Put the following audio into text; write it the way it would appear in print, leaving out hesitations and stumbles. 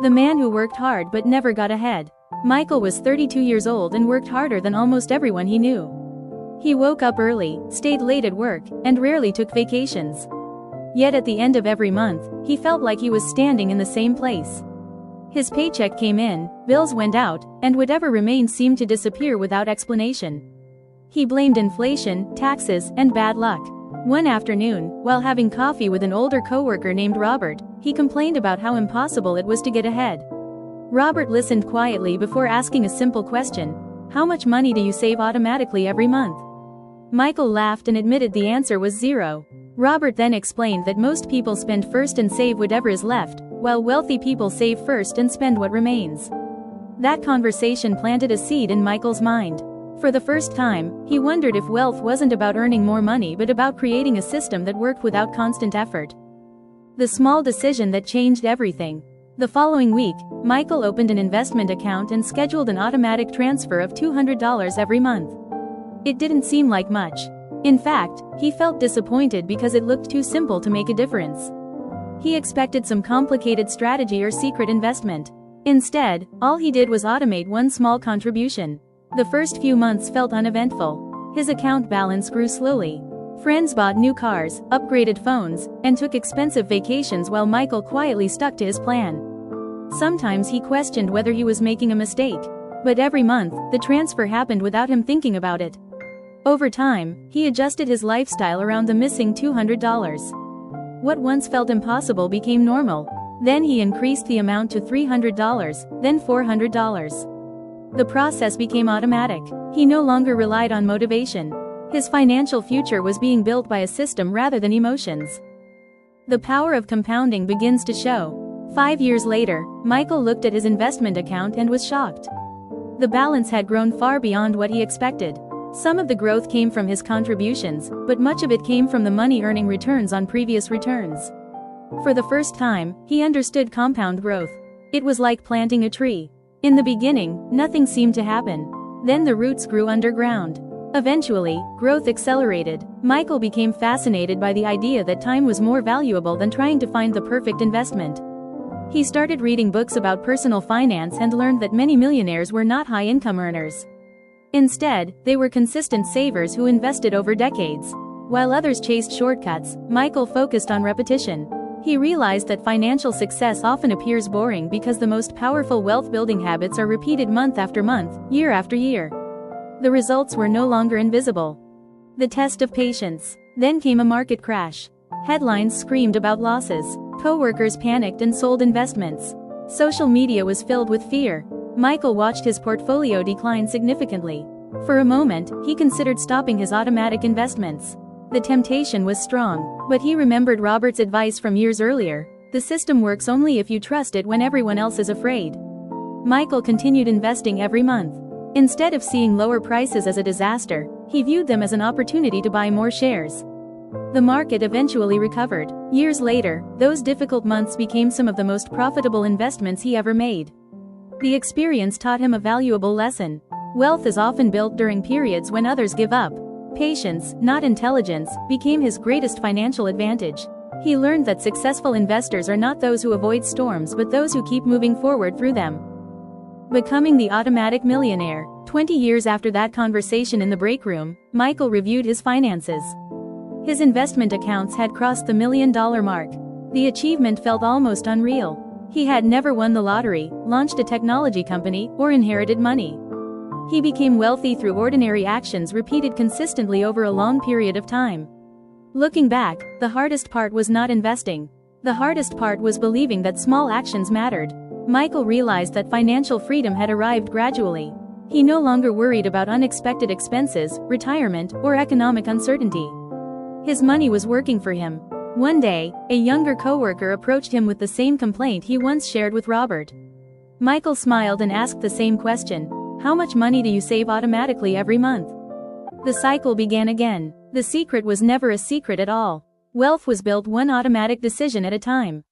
The man who worked hard but never got ahead. Michael was 32 years old and worked harder than almost everyone he knew. He woke up early, stayed late at work, and rarely took vacations. Yet at the end of every month, he felt like he was standing in the same place. His paycheck came in, bills went out, and whatever remained seemed to disappear without explanation. He blamed inflation, taxes, and bad luck. One afternoon, while having coffee with an older coworker named Robert, he complained about how impossible it was to get ahead. Robert listened quietly before asking a simple question: "How much money do you save automatically every month?" Michael laughed and admitted the answer was zero. Robert then explained that most people spend first and save whatever is left, while wealthy people save first and spend what remains. That conversation planted a seed in Michael's mind. For the first time, he wondered if wealth wasn't about earning more money but about creating a system that worked without constant effort. The small decision that changed everything. The following week, Michael opened an investment account and scheduled an automatic transfer of $200 every month. It didn't seem like much. In fact, he felt disappointed because it looked too simple to make a difference. He expected some complicated strategy or secret investment. Instead, all he did was automate one small contribution. The first few months felt uneventful. His account balance grew slowly. Friends bought new cars, upgraded phones, and took expensive vacations while Michael quietly stuck to his plan. Sometimes he questioned whether he was making a mistake. But every month, the transfer happened without him thinking about it. Over time, he adjusted his lifestyle around the missing $200. What once felt impossible became normal. Then he increased the amount to $300, then $400. The process became automatic. He no longer relied on motivation. His financial future was being built by a system rather than emotions. The power of compounding begins to show. 5 years later, Michael looked at his investment account and was shocked. The balance had grown far beyond what he expected. Some of the growth came from his contributions, but much of it came from the money earning returns on previous returns. For the first time, he understood compound growth. It was like planting a tree. In the beginning, nothing seemed to happen. Then the roots grew underground. Eventually, growth accelerated. Michael became fascinated by the idea that time was more valuable than trying to find the perfect investment. He started reading books about personal finance and learned that many millionaires were not high-income earners. Instead, they were consistent savers who invested over decades. While others chased shortcuts, Michael focused on repetition. He realized that financial success often appears boring because the most powerful wealth-building habits are repeated month after month, year after year. The results were no longer invisible. The test of patience. Then came a market crash. Headlines screamed about losses. Coworkers panicked and sold investments. Social media was filled with fear. Michael watched his portfolio decline significantly. For a moment, he considered stopping his automatic investments. The temptation was strong, but he remembered Robert's advice from years earlier: the system works only if you trust it when everyone else is afraid. Michael continued investing every month. Instead of seeing lower prices as a disaster, he viewed them as an opportunity to buy more shares. The market eventually recovered. Years later, those difficult months became some of the most profitable investments he ever made. The experience taught him a valuable lesson. Wealth is often built during periods when others give up. Patience, not intelligence, became his greatest financial advantage. He learned that successful investors are not those who avoid storms but those who keep moving forward through them. Becoming the automatic millionaire. 20 years after that conversation in the break room, Michael reviewed his finances. His investment accounts had crossed the $1 million mark. The achievement felt almost unreal. He had never won the lottery, launched a technology company, or inherited money. He became wealthy through ordinary actions repeated consistently over a long period of time. Looking back, the hardest part was not investing. The hardest part was believing that small actions mattered. Michael realized that financial freedom had arrived gradually. He no longer worried about unexpected expenses, retirement, or economic uncertainty. His money was working for him. One day, a younger coworker approached him with the same complaint he once shared with Robert. Michael smiled and asked the same question: "How much money do you save automatically every month?" The cycle began again. The secret was never a secret at all. Wealth was built one automatic decision at a time.